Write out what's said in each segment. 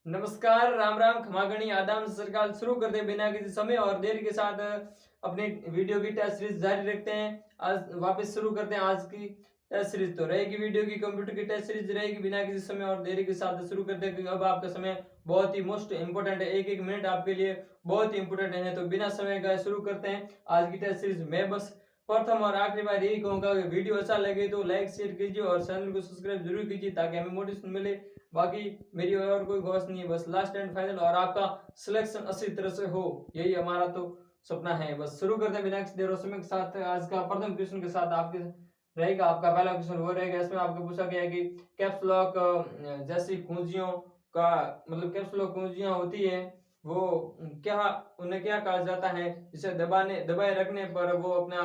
नमस्कार, राम राम, खमागणी, आदाब, सत श्री अकाल। शुरू करते हैं बिना किसी समय और देर के साथ अपने वीडियो की टेस्ट सीरीज जारी रखते हैं। आज वापस शुरू करते हैं आज की टेस्ट सीरीज। तो रहेगी वीडियो की कंप्यूटर की टेस्ट सीरीज रहेगी बिना किसी समय और देरी के साथ शुरू करते हैं, क्योंकि अब आपका समय बहुत ही मोस्ट इंपोर्टेंट है। एक एक मिनट आपके लिए बहुत ही इंपोर्टेंट है। तो बिना समय का शुरू करते हैं आज की टेस्ट सीरीज। मैं बस प्रथम और आखिरी बार यही कहूंगा कि वीडियो अच्छा लगे तो लाइक शेयर कीजिए और चैनल को सब्सक्राइब जरूर कीजिए, ताकि हमें मोटिवेशन मिले। बाकी मेरी और कोई घोष नहीं है, बस लास्ट एंड फाइनल और आपका सिलेक्शन अच्छी तरह से हो, यही हमारा तो सपना है। बस शुरू करते हैं बिना किसी देर और समय के साथ। आज का प्रथम क्वेश्चन के साथ आपके रहेगा आपका पहला क्वेश्चन वो रहेगा। इसमें आपको पूछा गया है कि कैप्स लॉक जैसी कुंजियों का मतलब कैप्स लॉक कुंजियां होती है वो क्या, उन्हें क्या कहा जाता है, जिसे दबाए रखने पर वो अपना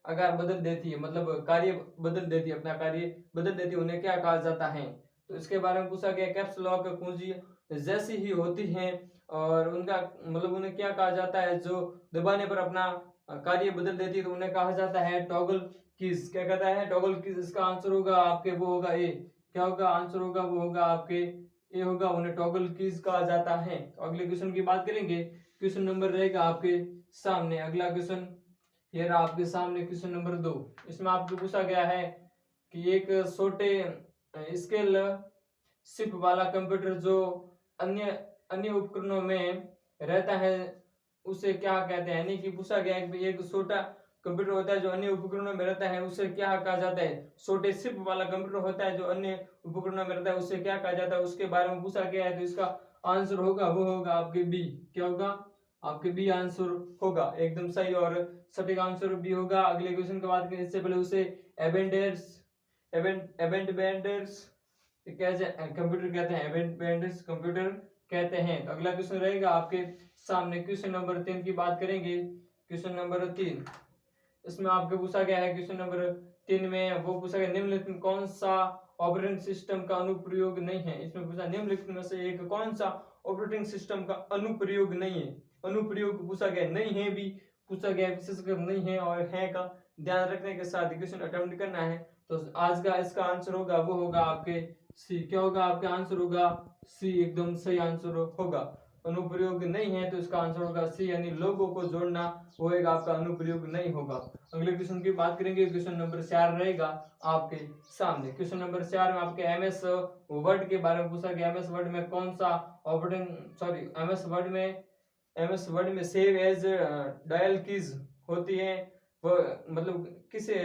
आकार बदल देती है, मतलब कार्य बदल देती है, अपना कार्य बदल देती है, उन्हें क्या कहा जाता है। तो इसके बारे में पूछा गया। कैप्स लॉक कुंजी जैसी ही होती हैं और उनका मतलब उन्हें क्या कहा जाता है, जो दबाने पर अपना कार्य बदल देती है, तो उन्हें कहा जाता है टॉगल कीज। क्या कहता है? Toggle keys. इसका आंसर होगा आपके वो होगा ए। क्या होगा आंसर? होगा वो होगा आपके ए होगा, उन्हें टॉगल कीज कहा जाता है। तो अगले क्वेश्चन की बात करेंगे। क्वेश्चन नंबर रहेगा आपके सामने। अगला क्वेश्चन ये रहा आपके सामने, क्वेश्चन नंबर 2। इसमें आपको पूछा गया है कि एक छोटे स्केल शिप वाला कंप्यूटर जो अन्य अन्य उपकरणों में रहता है उसे क्या कहते हैं। यानी कि पूछा गया है कि एक छोटा कंप्यूटर होता है जो अन्य उपकरणों में रहता है, उसे क्या कहा जाता है। छोटे शिप वाला कंप्यूटर होता है जो अन्य उपकरणों में रहता है, उसे क्या कहा जाता है, उसके बारे में पूछा गया है। तो इसका आंसर होगा वो होगा आपके बी। क्या होगा? आपके बी आंसर होगा, एकदम सही और सटीक आंसर बी होगा। अगले क्वेश्चन की बात करें इससे पहले उसे एवेंडर्स एवेंट कंप्यूटर कहते हैं, एवेंट बेंडर्स कंप्यूटर कहते हैं। तो अगला क्वेश्चन रहेगा आपके सामने। क्वेश्चन नंबर 3 की बात करेंगे। क्वेश्चन नंबर 3 इसमें आपको पूछा गया है। क्वेश्चन नंबर 3 में वो पूछा गया निम्नलिखित में कौन सा ऑपरेटिंग सिस्टम का अनुप्रयोग नहीं है। इसमें पूछा निम्नलिखित में से एक कौन सा ऑपरेटिंग सिस्टम का अनुप्रयोग नहीं है। अनुप्रयोग पूछा गया, नहीं है भी पूछा गया, विशेषकर नहीं है और है का ध्यान रखने के साथ क्वेश्चन अटेम्प्ट करना है। तो आज का इसका आंसर होगा वो होगा आपके सी। क्या होगा? आपका आंसर होगा सी, एकदम सही आंसर होगा। अनुप्रयोग नहीं है तो इसका आंसर होगा सी, यानी लोगों को जोड़ना वो एक आपका अनुप्रयोग नहीं होगा। अगले क्वेश्चन की बात करेंगे। क्वेश्चन नंबर 4 रहेगा आपके सामने। क्वेश्चन नंबर 4 में आपके एमएस वर्ड के बारे में पूछा गया। एमएस वर्ड में कौन सा ऑपरेटिंग सॉरी एमएस वर्ड में सेव एज डायल कीज होती है, वो मतलब किसे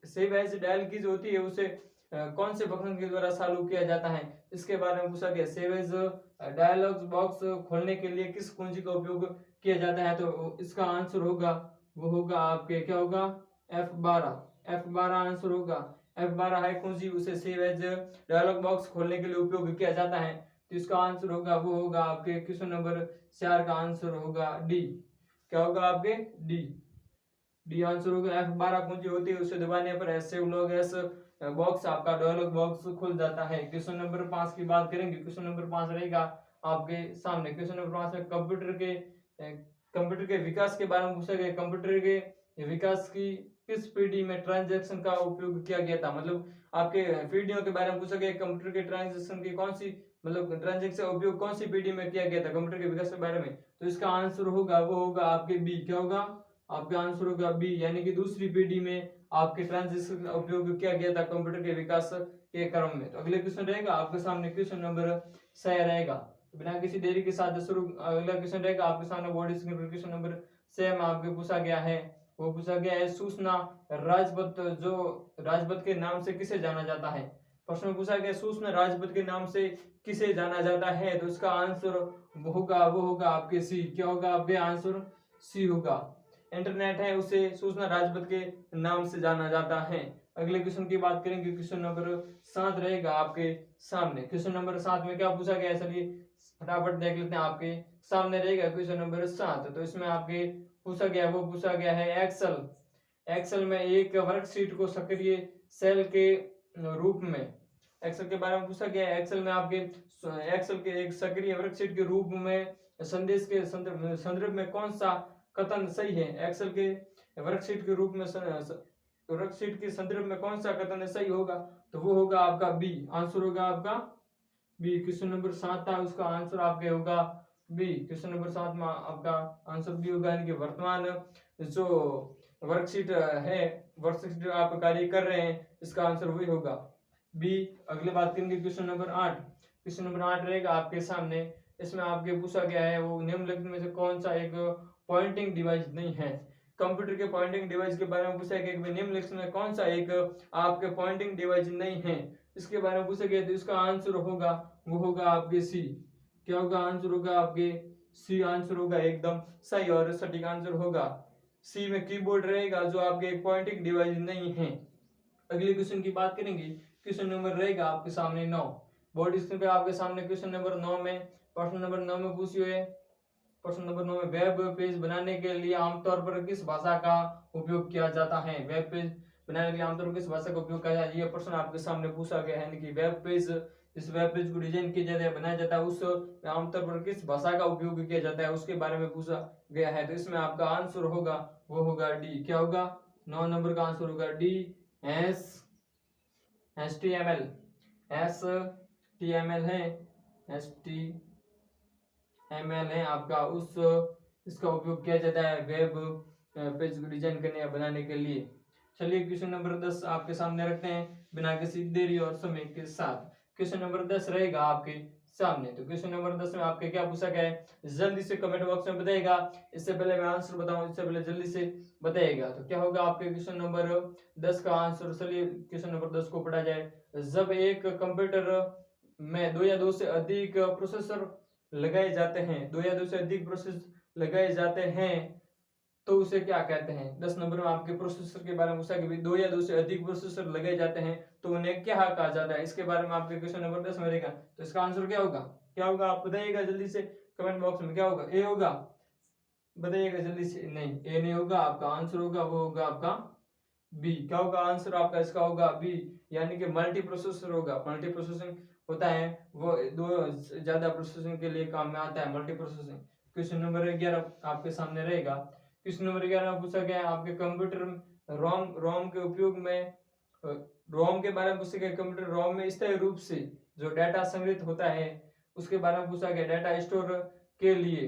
सेव एज डायल कीज होती है, उसे कौन से फंक्शन के द्वारा चालू किया जाता है, इसके बारे में पूछा गया। सेव एज डायलॉग बॉक्स खोलने के लिए किस कुंजी का उपयोग किया जाता है। तो इसका आंसर होगा वो होगा आपके क्या होगा F12 आंसर होगा। F12 है कुंजी, उसे सेव एज डायलॉग बॉक्स खोलने के लिए उपयोग किया जाता है। तो इसका आंसर होगा वो होगा आपके क्वेश्चन नंबर 4 का आंसर होगा डी। क्या होगा आपके? डी आंसर होगा। F12 कुंजी होती है, उसे दबाने पर ऐसे लोग एस बॉक्स आपका डायलॉग बॉक्स खुल जाता है। क्वेश्चन नंबर 5 की बात करेंगे। क्वेश्चन नंबर 5 रहेगा आपके सामने। क्वेश्चन नंबर 5 में कंप्यूटर के विकास के बारे में पूछा गया। कंप्यूटर के विकास की किस पीढ़ी में ट्रांजैक्शन का उपयोग किया गया था, मतलब आपके पीढ़ियों के बारे में पूछा गया। कंप्यूटर के ट्रांजैक्शन की कौन सी मतलब ट्रांजैक्शन उपयोग कौन सी पीढ़ी में किया गया था कंप्यूटर के विकास के बारे में। तो इसका आंसर होगा वो होगा आपके बी। क्या होगा? आपका आंसर होगा बी, यानी कि दूसरी पीढ़ी में आपके ट्रांजिस्टर का उपयोग किया गया था कंप्यूटर के विकास के क्रम में। तो अगले क्वेश्चन रहेगा आपके सामने। क्वेश्चन नंबर 6 रहेगा। तो बिना किसी देरी के साथ शुरू अगला क्वेश्चन रहेगा आपके सामने। बोर्ड स्क्रीन क्वेश्चन नंबर 6 में आपको पूछा गया है। वो पूछा गया है सूचना राजपथ जो राजपथ के नाम से किसे जाना जाता है। प्रश्न में पूछा गया सूचना राजपथ के नाम से किसे जाना जाता है। तो इसका आंसर वो होगा आपके सी। क्या होगा? आपके आंसर सी होगा। इंटरनेट है उसे सूचना राजपथ के नाम से जाना जाता है। अगले क्वेश्चन की बात करेंगे। क्वेश्चन नंबर 7 रहेगा आपके सामने। क्वेश्चन नंबर 7 में क्या पूछा गया है, चलिए फटाफट देख लेते हैं। आपके सामने रहेगा क्वेश्चन नंबर 7। तो इसमें आपके पूछा गया है एक्सेल में एक वर्कशीट को सक्रिय सेल के रूप में एक्सेल के बारे में पूछा गया है। एक्सेल के एक सक्रिय वर्कशीट के रूप में संदेश के संदर्भ में कौन सा कथन सही है। एक्सेल के वर्कशीट के रूप में वर्कशीट के संदर्भ में कौन सा कथन सही होगा। तो वो होगा आपका बी। आंसर होगा आपका बी। क्वेश्चन नंबर 7 था, उसका आंसर आपके होगा बी। क्वेश्चन नंबर 7 में आपका आंसर बी होगा, यानी कि वर्तमान जो वर्कशीट है, वर्कशीट आप कार्य कर रहे हैं, इसका आंसर वही होगा बी। अगले बात करेंगे क्वेश्चन नंबर 8। क्वेश्चन नंबर 8 रहेगा आपके सामने। इसमें आपके पूछा गया है वो निम्नलिखित में से कौन सा एक पॉइंटिंग डिवाइस नहीं है। कंप्यूटर के पॉइंटिंग डिवाइस के बारे में पूछा गया कि निम्नलिखित में कौन सा एक आपके पॉइंटिंग डिवाइस नहीं है, इसके बारे में पूछा गया, तो इसका आंसर होगा वो होगा आपके सी। क्या होगा आंसर होगा आपके सी, आंसर होगा एकदम सही और सटीक आंसर होगा सी में कीबोर्ड रहेगा, जो आपके एक पॉइंटिंग डिवाइस नहीं है। अगले क्वेश्चन की बात करेंगे, क्वेश्चन नंबर रहेगा आपके सामने 9। बोर्ड स्क्रीन पे आपके सामने क्वेश्चन नंबर 9 में, प्रश्न नंबर 9 में पूछी हुई है। प्रश्न नंबर 9 में वेब पेज बनाने के लिए आमतौर पर किस भाषा का उपयोग किया जाता है। वेब पेज बनाने के लिए आमतौर पर किस भाषा का उपयोग किया जाता है, ये प्रश्न आपके सामने पूछा गया है। यानी कि वेब पेज, इस वेब पेज को डिजाइन किया जाता है, बनाया जाता है, उस आमतौर पर किस भाषा का उपयोग किया जाता है, उसके बारे में पूछा गया है। तो इसमें आपका आंसर होगा वो होगा डी। क्या होगा 9 नंबर का आंसर होगा डी, HTML। HTML है, HTML है आपका, उस इसका उपयोग किया जाता है वेब पेज को डिजाइन करने या बनाने के लिए। चलिए क्वेश्चन नंबर 10 आपके सामने रखते हैं बिना किसी देरी और समय के साथ। क्वेश्चन नंबर 10 रहेगा आपके सामने। तो क्वेश्चन नंबर 10 में आपके क्या पूछा गया है, जल्दी से कमेंट बॉक्स में बताइएगा। इससे पहले मैं आंसर बताऊं, इससे पहले जल्दी से बताइएगा। तो क्या होगा आपके क्वेश्चन नंबर 10 का आंसर। चलिए क्वेश्चन नंबर 10 को पढ़ा जाए। जब एक कंप्यूटर में 2 या 2 से अधिक प्रोसेसर लगाए जाते हैं, 2 या 2 से अधिक प्रोसेस लगाए जाते हैं, तो उसे क्या कहते हैं। 10 नंबर में आपके प्रोसेसर के बारे में पूछा कि 2 या 2 से अधिक प्रोसेसर लगाए जाते हैं तो उन्हें क्या कहा जाता है, इसके बारे में आपके क्वेश्चन नंबर 10 में रहेगा। तो इसका आंसर क्या होगा, क्या होगा आप बताइएगा जल्दी से कमेंट बॉक्स में। क्या होगा, ए होगा, बताइएगा जल्दी से। नहीं, ए नहीं होगा, आपका आंसर होगा वो होगा आपका बी। क्या होगा आंसर आपका, इसका होगा बी, यानी कि मल्टी प्रोसेसर होगा। मल्टी प्रोसेसिंग होता है वो 2 ज्यादा प्रोसेसिंग के लिए काम में आता है, मल्टी प्रोसेसिंग। क्वेश्चन नंबर 11 आपके सामने रहेगा। क्वेश्चन नंबर 11 में पूछा गया है आपके कंप्यूटर रोम रोम के उपयोग में, रोम के बारे में पूछा गया। कंप्यूटर रोम में स्थायी रूप से जो डाटा संग्रहित होता है उसके बारे में पूछा गया। डाटा स्टोर के लिए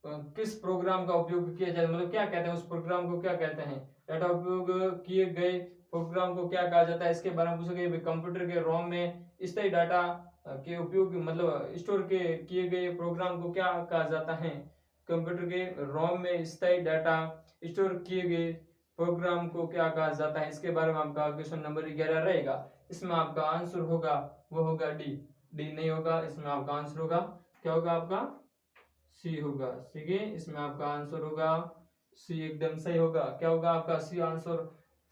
किस प्रोग्राम का उपयोग किया जाता है, मतलब क्या कहते हैं उस प्रोग्राम को, क्या कहते हैं। डाटा उपयोग किए गए प्रोग्राम को क्या कहा जाता है, इसके बारे में पूछा गया। कंप्यूटर के रोम में स्थायी डाटा के उपयोग, मतलब स्टोर के किए गए प्रोग्राम को क्या कहा जाता है। कंप्यूटर के रोम में स्थायी डाटा स्टोर किए गए प्रोग्राम को क्या कहा जाता है, इसके बारे में आपका क्वेश्चन नंबर 11 रहेगा। इसमें आपका आंसर होगा वो होगा डी। डी नहीं होगा, इसमें आपका आंसर होगा क्या होगा आपका सी होगा। ठीक है, इसमें आपका आंसर होगा सी, एकदम सही होगा। क्या होगा आपका सी आंसर,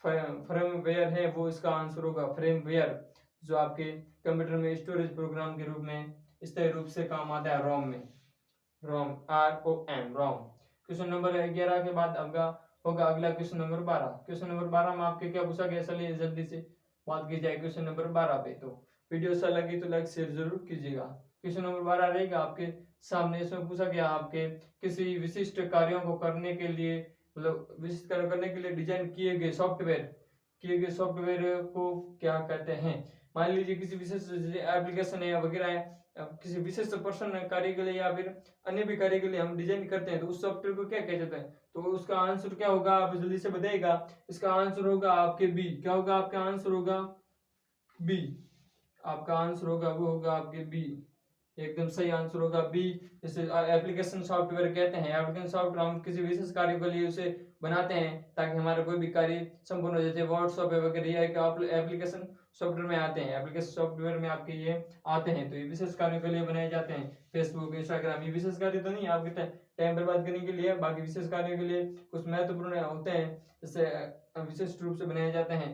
फ्रेमवेयर है वो इसका आंसर होगा। फ्रेमवेयर जो आपके कंप्यूटर में स्टोरेज प्रोग्राम के रूप में स्थायी रूप से काम आता है रोम में। रोम, ROM, रोम। क्वेश्चन नंबर 11 के बाद आपका होगा अगला क्वेश्चन नंबर 12। क्वेश्चन नंबर 12 में आपके क्या पूछा गया, चलिए जल्दी से बात की जाए क्वेश्चन नंबर 12 पे। तो वीडियो अच्छा लगी तो लाइक शेयर जरूर कीजिएगा। क्वेश्चन नंबर 12 रहेगा आपके सामने। इसमें पूछा गया आपके किसी विशिष्ट कार्यों को करने के लिए, मतलब विशिष्ट कार्य करने के लिए डिजाइन किए गए सॉफ्टवेयर को क्या कहते हैं। मान लीजिए किसी विशेष एप्लीकेशन है वगैरह है, किसी विशेष पर्सन कार्य के लिए या फिर अन्य भी कार्य के लिए हम डिजाइन करते हैं, तो उस सॉफ्टवेयर को क्या कहा जाता है। तो उसका आंसर क्या होगा, आप जल्दी से बताइएगा। इसका आंसर होगा आपके बी। क्या होगा आपका आंसर होगा बी, आपका आंसर होगा वो होगा आपके बी, एकदम सही आंसर होगा बी। जैसे एप्लीकेशन सॉफ्टवेयर कहते हैं, एप्लीकेशन सॉफ्टवेयर हम किसी विशेष कार्य के लिए उसे बनाते हैं ताकि हमारा कोई भी कार्य संपूर्ण हो। जैसे व्हाट्सएप वगैरह ये एप्लीकेशन सॉफ्टवेयर में आते हैं, एप्लीकेशन सॉफ्टवेयर में आपके ये आते हैं, तो ये विशेष कार्यों के लिए बनाए जाते हैं। फेसबुक, इंस्टाग्राम, ये विशेष कार्य तो नहीं आपके टाइम बर्बाद करने के लिए, बाकी विशेष कार्यों के लिए कुछ महत्वपूर्ण होते हैं, जिससे विशेष रूप से बनाए जाते हैं।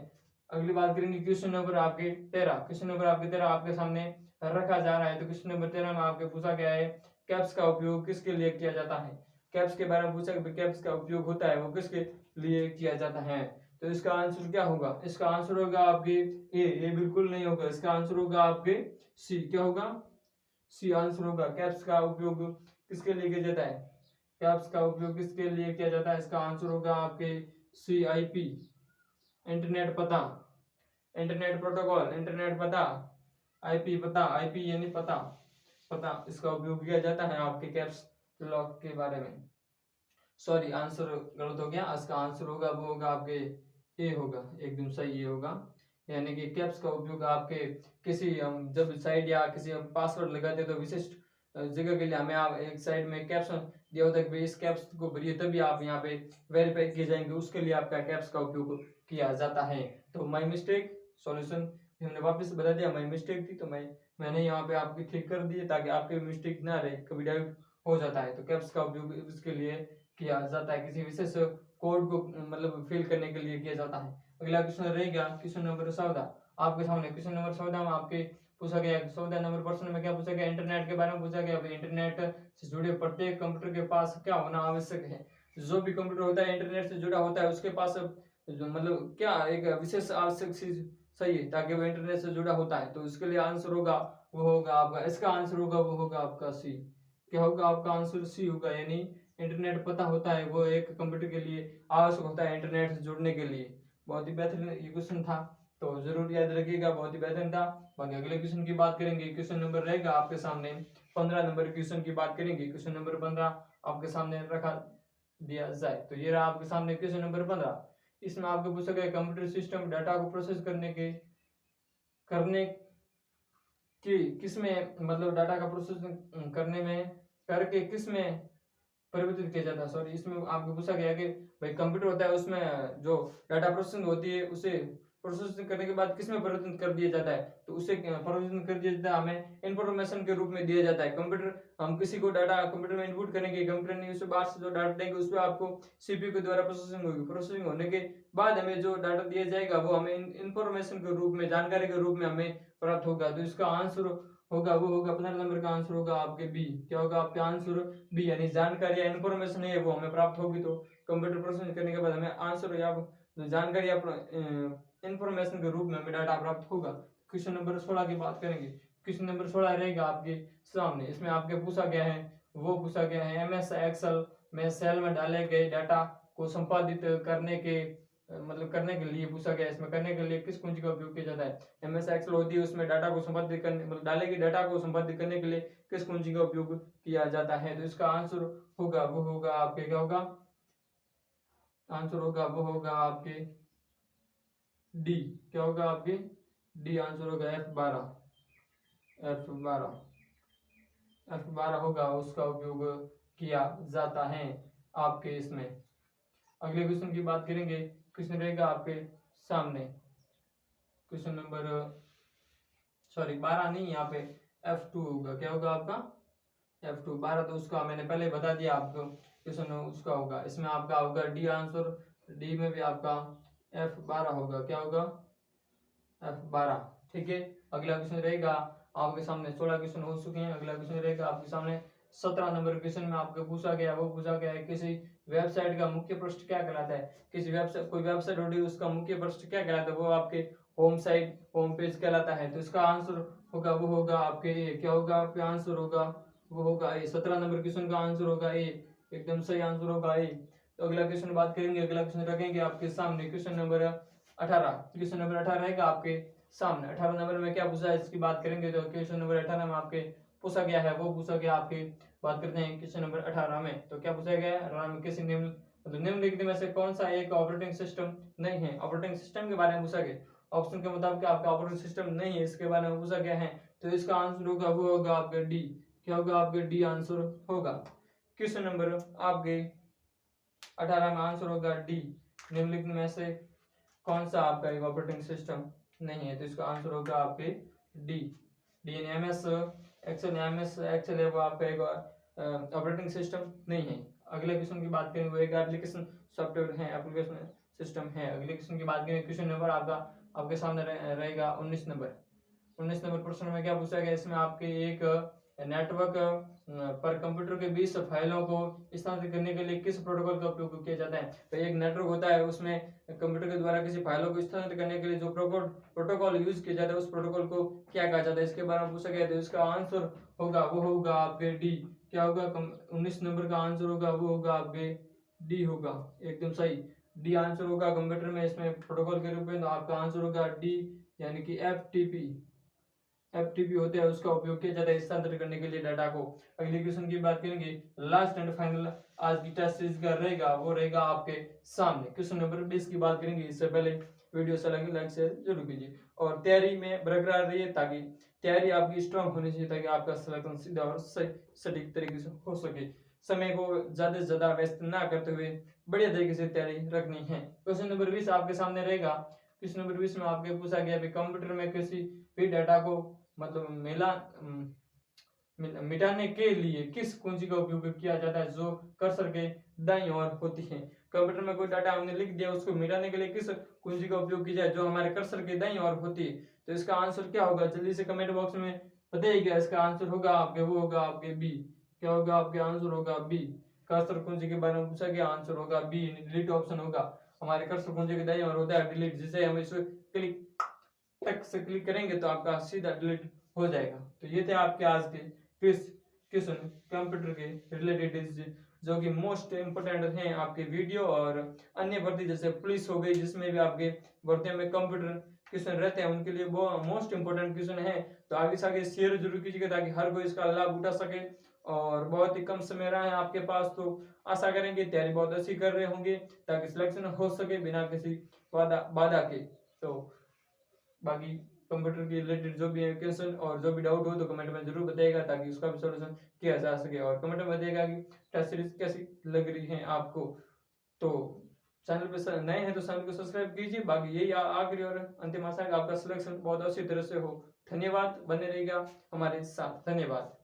अगली बात करेंगे क्वेश्चन नंबर आपके 13। क्वेश्चन नंबर आपके 13 आपके सामने रखा जा रहा है। तो क्वेश्चन नंबर 13 में आपके पूछा गया है कैप्स का उपयोग किसके लिए किया जाता है। कैप्स के बारे में पूछा कि कैप्स का उपयोग होता है वो किसके लिए किया जाता है। तो इसका आंसर क्या होगा, इसका आंसर होगा आपके ए बिल्कुल नहीं होगा, इसका आंसर होगा आपके सी। क्या होगा, सी आंसर होगा। कैप्स का उपयोग किसके लिए किया जाता है, कैप्स का उपयोग किसके लिए किया जाता है, इसका आंसर होगा आपके CIP, इंटरनेट पता, इंटरनेट प्रोटोकॉल, इंटरनेट पता आईपी पता, आईपी यानी पता, पता इसका उपयोग किया जाता है आपके कैप्स लॉक के बारे में। सॉरी आंसर गलत हो गया, इसका आंसर होगा वो होगा आपके ए होगा, एकदम सही ये होगा। यानी कि कैप्स का उपयोग आपके किसी हम जब साइड या किसी हम पासवर्ड लगाते हैं तो विशिष्ट जगह के लिए हमें आप एक साइड में कैप्स दिया होता है कि भाई इस कैप्स को भरिए तभी आप यहाँ पे वेरीफाई किए जाएंगे, उसके लिए आपका कैप्स का उपयोग किया जाता है। तो माई मिस्टेक सॉल्यूशन हमने वापस बता दिया, माई मिस्टेक थी तो मैंने यहाँ पे आपकी ठीक कर दी ताकि आपके मिस्टेक ना रहे, कभी डाउट हो जाता है। तो कैप्स का उपयोग इसके लिए किया जाता है, किसी विशेष कोड को मतलब फिल करने के लिए किया जाता है। अगला क्वेश्चन रहेगा क्वेश्चन नंबर 14 आपके सामने। क्वेश्चन नंबर 14 में आपके पूछा गया 14 नंबर प्रश्न में क्या पूछा गया, इंटरनेट के बारे में पूछा गया। इंटरनेट से जुड़े प्रत्येक कंप्यूटर के पास क्या होना आवश्यक है। जो भी कंप्यूटर होता है इंटरनेट से जुड़ा होता है उसके पास जो मतलब क्या एक विशेष आवश्यक चीज सही है ताकि वो इंटरनेट से जुड़ा होता है। तो इसके लिए आंसर होगा वो होगा आपका, इसका आंसर होगा वो होगा आपका सी। क्या होगा आपका आंसर सी होगा, यानी इंटरनेट पता होता है वो एक कंप्यूटर के लिए आवश्यक होता है इंटरनेट से जुड़ने के लिए। बहुत ही बेहतरीन ये क्वेश्चन था, तो जरूर याद रखिएगा, बहुत ही बेहतरीन था। बाकी अगले क्वेश्चन की बात करेंगे, क्वेश्चन नंबर रहेगा आपके सामने 15 नंबर क्वेश्चन की बात करेंगे। क्वेश्चन नंबर 15 आपके सामने रखा दिया जाए तो ये रहा आपके सामने क्वेश्चन नंबर 15। इसमें आपको पूछा गया कंप्यूटर सिस्टम डाटा को प्रोसेस करने की किसमें मतलब डाटा का प्रोसेस करने में करके किसमें परिवर्तित किया जाता है। सॉरी इसमें आपको पूछा गया कि भाई कंप्यूटर होता है उसमें जो डाटा प्रोसेसिंग होती है उसे प्रोसेसिंग करने के बाद किसमें परिवर्तित कर दिया जाता है। तो उसे परिवर्तित कर दिया जाता है, हमें इंफॉर्मेशन के रूप में दिया जाता है। कंप्यूटर हम किसी को डाटा कंप्यूटर में इनपुट करेंगे, कंप्यूटर ने उसे बाहर से जो डाटा देंगे उस पर आपको सीपीयू के द्वारा प्रोसेसिंग होगी। प्रोसेसिंग होने के बाद हमें जो डाटा दिया जाएगा वो हमें इंफॉर्मेशन के रूप में, जानकारी के रूप में हमें प्राप्त होगा। तो इसका आंसर होगा वो होगा 15 नंबर का आंसर होगा आपके बी। क्या होगा आपका आंसर बी, यानी जानकारी या इन्फॉर्मेशन है वो हमें प्राप्त होगी। तो कंप्यूटर प्रोसेसिंग करने के बाद हमें आंसर या जानकारी या इंफॉर्मेशन के रूप में हमें डाटा प्राप्त होगा। क्वेश्चन नंबर 16 की बात करेंगे। क्वेश्चन नंबर 16 रहेगा आपके सामने। इसमें आपके पूछा गया है वो पूछा गया है एमएस एक्सेल में सेल में डाले गए डाटा को संपादित करने के मतलब करने के लिए पूछा गया। इसमें करने के लिए किस कुंजी का उपयोग किया जाता है। एमएस एक्सेल होती है उसमें डाटा को संपादित करने मतलब डाले गए डाटा को संपादित करने के लिए किस कुंजी का उपयोग किया जाता है। तो इसका आंसर होगा वो होगा आपके क्या होगा, आंसर होगा वो होगा आपके डी। क्या होगा आपके डी, आंसर होगा F12। F12 होगा उसका उपयोग किया जाता है आपके इसमें। अगले क्वेश्चन की बात करेंगे। क्वेश्चन रहेगा आपके सामने क्वेश्चन नंबर सॉरी 12 नहीं, यहाँ पे F2 होगा। क्या होगा आपका F2। 12 तो उसका मैंने पहले बता दिया आपको, क्वेश्चन उसका होगा। इसमें आपका होगा डी आंसर, डी में भी आपका F12 होगा। क्या होगा F12। ठीक है। अगला क्वेश्चन रहेगा आपके सामने 16 क्वेश्चन हो चुके हैं। अगला क्वेश्चन रहेगा आपके सामने 17 नंबर क्वेश्चन में आपको पूछा गया वो पूछा गया है किसी वेबसाइट का मुख्य पृष्ठ क्या कहलाता है। किसी वेबसाइट कोई वेबसाइट होगी उसका मुख्य पृष्ठ क्या कहलाता है, वो आपके होम साइट होम पेज कहलाता है। तो इसका आंसर होगा वो होगा आपके ए। क्या होगा आपका आंसर होगा वो होगा ए। 17 नंबर क्वेश्चन का आंसर होगा ए, एकदम सही आंसर होगा ए। तो अगला क्वेश्चन बात करेंगे, अगला क्वेश्चन रखेंगे आपके सामने क्वेश्चन नंबर 18। क्वेश्चन नंबर 18 रहेगा आपके सामने। 18 नंबर में क्या पूछा है इसकी बात करेंगे। तो क्वेश्चन नंबर 18 में आपके पूछा गया है वो पूछा गया आपके बात करते हैं क्वेश्चन नंबर 18 में। तो क्या पूछा गया है, 18 में किसी निम्न मतलब निम्नलिखित में से कौन सा एक ऑपरेटिंग सिस्टम नहीं है। ऑपरेटिंग सिस्टम के बारे में पूछा गया, ऑप्शन के मुताबिक आपका ऑपरेटिंग सिस्टम नहीं है इसके बारे में पूछा गया है। तो इसका आंसर होगा वो होगा आपका डी। क्या होगा आपका डी आंसर होगा। क्वेश्चन नंबर आपके 18 में आंसर होगा डी। निम्नलिखित में से कौन सा आपका एक ऑपरेटिंग सिस्टम नहीं है। तो इसका आंसर होगा आपके D. D MS Excel, MS Excel है वो आपका एक ऑपरेटिंग सिस्टम नहीं है। अगले क्वेश्चन की बात करें वो एक एप्लीकेशन सॉफ्टवेयर है, एप्लीकेशन सिस्टम है। अगले क्वेश्चन की बात करें क्वेश्चन नंबर आपका आपके सामने रहेगा 19 नंबर। 19 नंबर प्रश्न में क्या पूछा गया, इसमें आपके एक नेटवर्क पर कंप्यूटर के बीच फाइलों को स्थानांतरित करने के लिए किस प्रोटोकॉल का उपयोग किया जाता है। तो एक नेटवर्क होता है उसमें कंप्यूटर के द्वारा किसी फाइलों को स्थानांतरित करने के लिए जो प्रोटोकॉल यूज किया जाता है उस प्रोटोकॉल को क्या कहा जाता है, इसके बारे में पूछा गया। तो इसका आंसर होगा वो होगा आपके डी। क्या होगा 19 नंबर का आंसर होगा वो होगा आपके डी होगा, एकदम सही डी आंसर होगा। कंप्यूटर में इसमें प्रोटोकॉल के रूप में तो आपका आंसर होगा डी, यानी कि FTP। एफटीपी होता है उसका उपयोग किया जाता है स्थानांतरित करने के लिए डाटा को। अगले क्वेश्चन की बात करेंगे, लास्ट एंड फाइनल आज की टेस्ट सीरीज का रहेगा, वो रहेगा आपके सामने क्वेश्चन नंबर 20 की बात करेंगे। इससे पहले वीडियो से लगे लाइक शेयर जरूर कीजिए और तैयारी में बरकरार रहिए, ताकि तैयारी आपकी स्ट्रांग होनी चाहिए, ताकि आपका सिलेक्शन सीधा और सटीक तरीके से हो सके। समय को ज्यादा से ज्यादा व्यस्त ना करते हुए बढ़िया तरीके से तैयारी रखनी है। क्वेश्चन नंबर 20 आपके सामने रहेगा। क्वेश्चन नंबर 20 में आपके पूछा गया कंप्यूटर में किसी भी डाटा को मतलब मिटाने के लिए किस कुंजी का उपयोग किया जाता है, जो कर्सर के दाईं ओर होती है। कंप्यूटर में कोई डाटा हमने लिख दिया, उसको मिटाने के लिए किस कुंजी का उपयोग किया जाए, जो हमारे कर्सर के दाईं ओर होती है। तो इसका आंसर क्या होगा, जल्दी से कमेंट बॉक्स में बताइएगा। इसका आंसर होगा आपके, वो होगा आपके बी। क्या होगा आपके, आंसर होगा बी। कर्सर कुंजी के बारे में पूछा गया, आंसर होगा बी, डिलीट ऑप्शन होगा। हमारे कर्सर कुंजी के दाईं ओर होता है डिलीट, जिसे हम इस क्लिक तक से क्लिक करेंगे तो आपका सीधा डिलीट हो जाएगा। तो ये थे आपके आज के क्वेश्चन कंप्यूटर के रिलेटेड, जो कि मोस्ट इंपोर्टेंट हैं आपके वीडियो और अन्य भर्ती जैसे पुलिस हो गई, जिसमें भी आपके भर्तियों में कंप्यूटर क्वेश्चन रहते हैं, उनके लिए वो मोस्ट इंपोर्टेंट क्वेश्चन है। तो आगे से आगे शेयर जरूर कीजिएगा, ताकि हर कोई इसका लाभ उठा सके। और बहुत ही कम समय रहा है आपके पास, तो आशा करेंगे तैयारी बहुत अच्छी कर रहे होंगे, ताकि सिलेक्शन हो सके बिना किसी बाधा के। तो बाकी कंप्यूटर के रिलेटेड जो भी है क्वेश्चन और जो भी डाउट हो तो कमेंट में जरूर बताइएगा, ताकि उसका भी सॉल्यूशन किया जा सके। और कमेंट में बताइएगा कि टेस्ट सीरीज कैसी लग रही है आपको। तो चैनल पे नए हैं तो चैनल को सब्सक्राइब कीजिए। बाकी यही आखिरी और अंतिम आशा है कि आपका सिलेक्शन बहुत अच्छी तरह से हो। धन्यवाद, बने रहिएगा हमारे साथ। धन्यवाद।